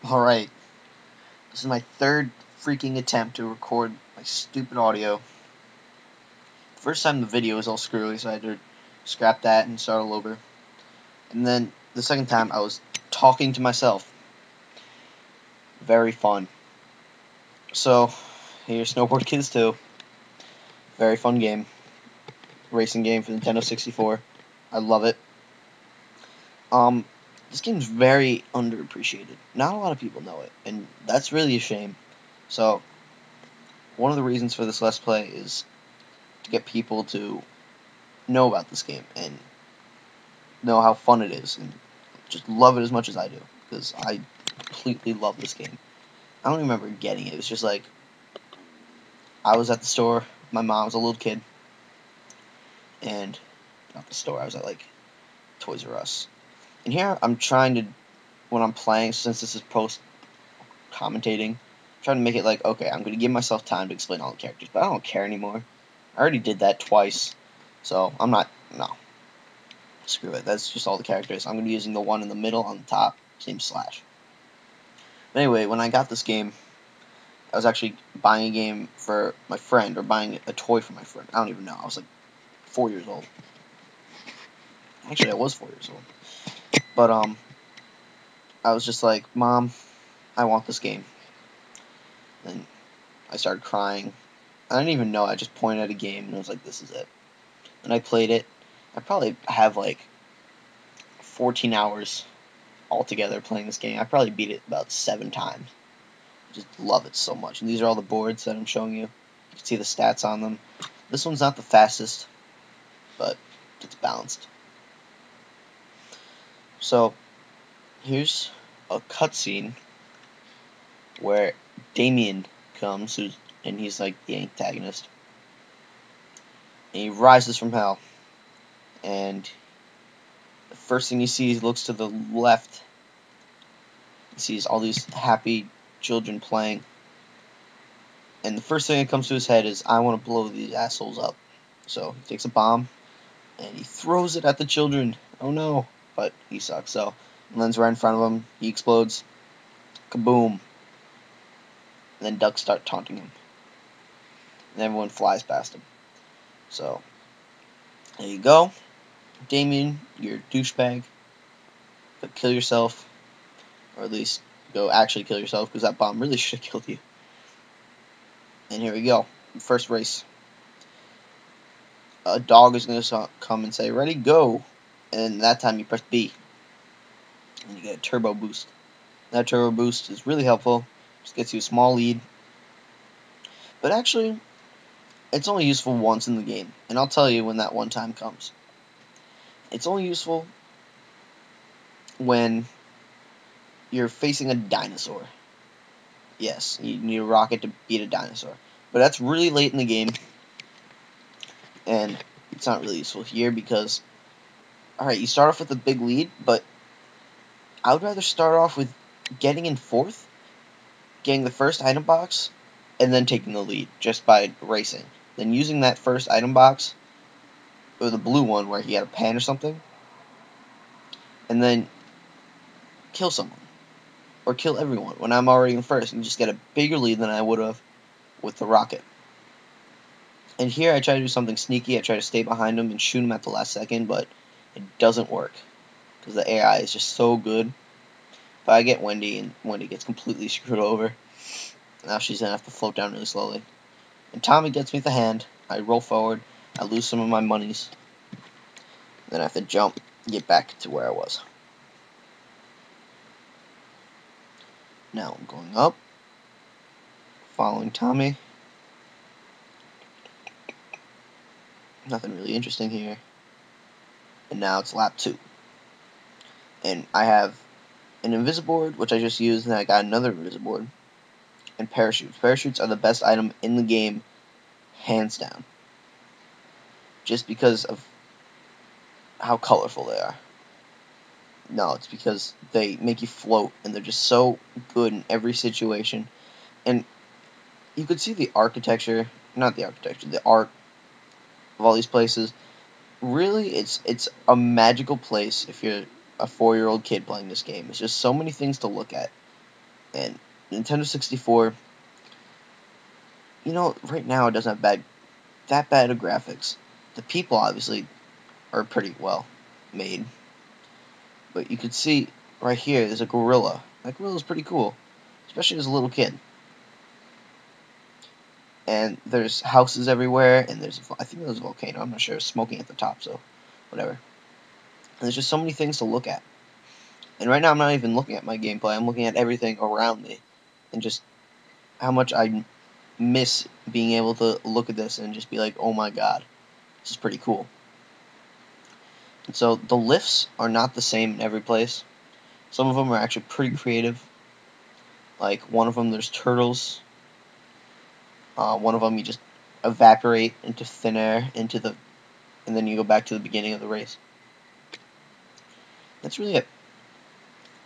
Alright, this is my third freaking attempt to record my stupid audio. First time the video was all screwy, so I had to scrap that and start all over. And then the second time I was talking to myself. Very fun. So, here's Snowboard Kids 2. Very fun game. Racing game for Nintendo 64. I love it. This game's very underappreciated. Not a lot of people know it, and that's really a shame. So, one of the reasons for this Let's Play is to get people to know about this game and know how fun it is and just love it as much as I do, because I completely love this game. I don't remember getting it. It was just like, I was at the store, my mom was a little kid, and not the store, I was at like Toys R Us. And here I'm trying to, when I'm playing, since this is post-commentating, trying to make it like, okay, I'm going to give myself time to explain all the characters, but I don't care anymore. I already did that twice, so I'm not, no. Screw it, that's just all the characters. I'm going to be using the one in the middle on the top, his name's Slash. But anyway, when I got this game, I was actually buying a game for my friend, or buying a toy for my friend. I don't even know, I was like 4 years old. Actually, I was 4 years old. But, I was just like, Mom, I want this game. And I started crying. I didn't even know, I just pointed at a game, and I was like, this is it. And I played it. I probably have, like, 14 hours altogether playing this game. I probably beat it about 7 times. I just love it so much. And these are all the boards that I'm showing you. You can see the stats on them. This one's not the fastest, but it's balanced. So, here's a cutscene where Damien comes, and he's like the antagonist. And he rises from hell. And the first thing he sees, he looks to the left. He sees all these happy children playing. And the first thing that comes to his head is, I want to blow these assholes up. So he takes a bomb, and he throws it at the children. Oh no. But he sucks, so it lands right in front of him. He explodes. Kaboom. And then ducks start taunting him. And everyone flies past him. So, there you go. Damien, you're a douchebag. Go kill yourself. Or at least go actually kill yourself, because that bomb really should have killed you. And here we go. First race. A dog is going to come and say, ready, go. And that time you press B. And you get a turbo boost. That turbo boost is really helpful. Just gets you a small lead. But actually, it's only useful once in the game. And I'll tell you when that one time comes. It's only useful when you're facing a dinosaur. Yes, you need a rocket to beat a dinosaur. But that's really late in the game. And it's not really useful here because, alright, you start off with a big lead, but I would rather start off with getting in fourth, getting the first item box, and then taking the lead just by racing. Then using that first item box, or the blue one where he had a pan or something, and then kill someone. Or kill everyone when I'm already in first, and just get a bigger lead than I would have with the rocket. And here I try to do something sneaky. I try to stay behind him and shoot him at the last second, but it doesn't work because the AI is just so good. But I get Wendy, and Wendy gets completely screwed over. Now she's going to have to float down really slowly. And Tommy gets me with the hand. I roll forward. I lose some of my monies. Then I have to jump and get back to where I was. Now I'm going up, following Tommy. Nothing really interesting here. And now it's lap 2. And I have an Invisiboard, which I just used, and I got another Invisiboard. And parachutes. Parachutes are the best item in the game, hands down. Just because of how colorful they are. No, it's because they make you float, and they're just so good in every situation. And you could see the architecture, not the architecture, the art of all these places. Really, it's a magical place if you're a 4-year-old kid playing this game. There's just so many things to look at. And Nintendo 64, right now it doesn't have that bad of graphics. The people obviously are pretty well made, but you could see right here there's a gorilla. That gorilla's pretty cool, especially as a little kid. And there's houses everywhere, and I think there's a volcano. I'm not sure. Smoking at the top, so whatever. And there's just so many things to look at. And right now I'm not even looking at my gameplay. I'm looking at everything around me, and just how much I miss being able to look at this and just be like, oh my god, this is pretty cool. And so the lifts are not the same in every place. Some of them are actually pretty creative. Like one of them, there's turtles. One of them, you just evaporate into thin air, and then you go back to the beginning of the race. That's really it.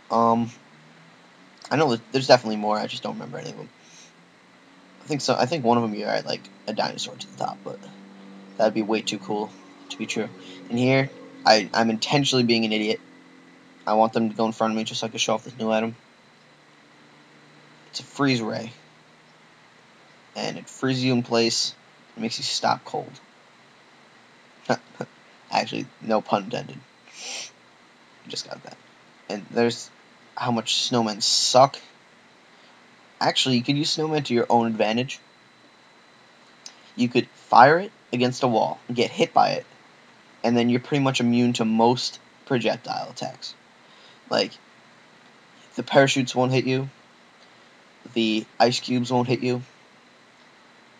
I know there's definitely more. I just don't remember any of them. I think so. I think one of them you add like a dinosaur to the top, but that'd be way too cool to be true. And here, I'm intentionally being an idiot. I want them to go in front of me just so I can show off this new item. It's a freeze ray, and it freezes you in place. It makes you stop cold. Actually, no pun intended. I just got that. And there's how much snowmen suck. Actually, you could use snowmen to your own advantage. You could fire it against a wall and get hit by it, and then you're pretty much immune to most projectile attacks. Like, the parachutes won't hit you, the ice cubes won't hit you,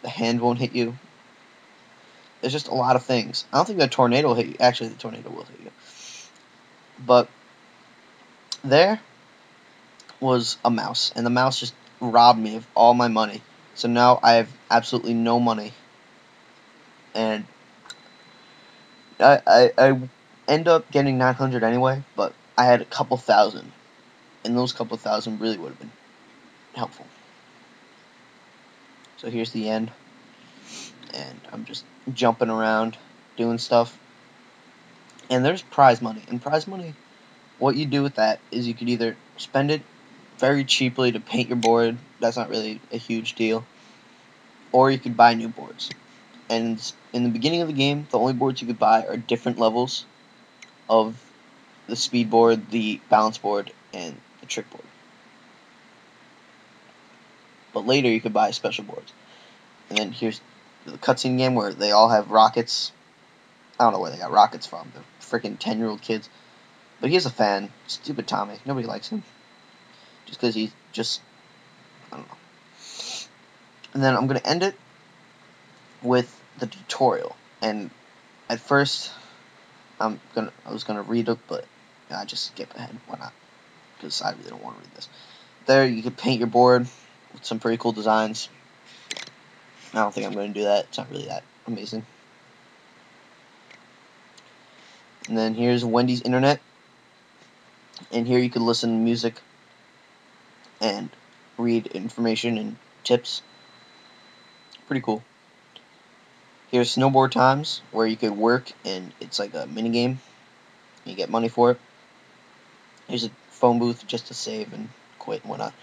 the hand won't hit you. There's just a lot of things. I don't think the tornado will hit you. Actually, the tornado will hit you. But there was a mouse, and the mouse just robbed me of all my money. So now I have absolutely no money. And I end up getting 900 anyway, but I had a couple thousand. And those couple thousand really would have been helpful. So here's the end. And I'm just jumping around, doing stuff. And there's prize money. And prize money, what you do with that is you could either spend it very cheaply to paint your board. That's not really a huge deal. Or you could buy new boards. And in the beginning of the game, the only boards you could buy are different levels of the speed board, the balance board, and the trick board. But later you could buy special boards. And then here's the cutscene game where they all have rockets. I don't know where they got rockets from. They're freaking 10-year-old kids. But he's a fan. Stupid Tommy. Nobody likes him. Just because he's just... I don't know. And then I'm going to end it with the tutorial. And at first, I was gonna read it, but I just skip ahead. Why not? Because I really don't want to read this. There, you can paint your board with some pretty cool designs. I don't think I'm going to do that. It's not really that amazing. And then here's Wendy's Internet. And here you can listen to music and read information and tips. Pretty cool. Here's Snowboard Times, where you could work, and it's like a mini game. You get money for it. Here's a phone booth just to save and quit and whatnot.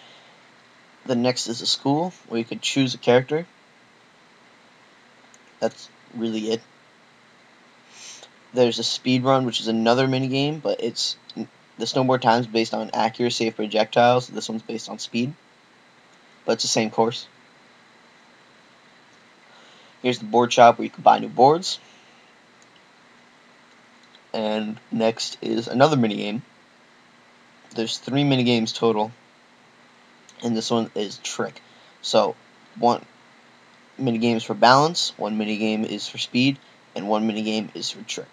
The next is a school, where you could choose a character. That's really it. There's a speed run, which is another mini game, but it's the Snowboard Times based on accuracy of projectiles. This one's based on speed, but it's the same course. Here's the board shop where you can buy new boards. And next is another minigame. There's 3 minigames total. And this one is trick. So, 1 minigame is for balance, 1 minigame is for speed, and 1 minigame is for trick.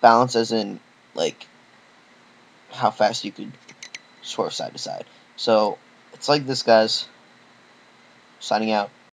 Balance as in, like, how fast you could swerve side to side. So, it's like this, guys. Signing out.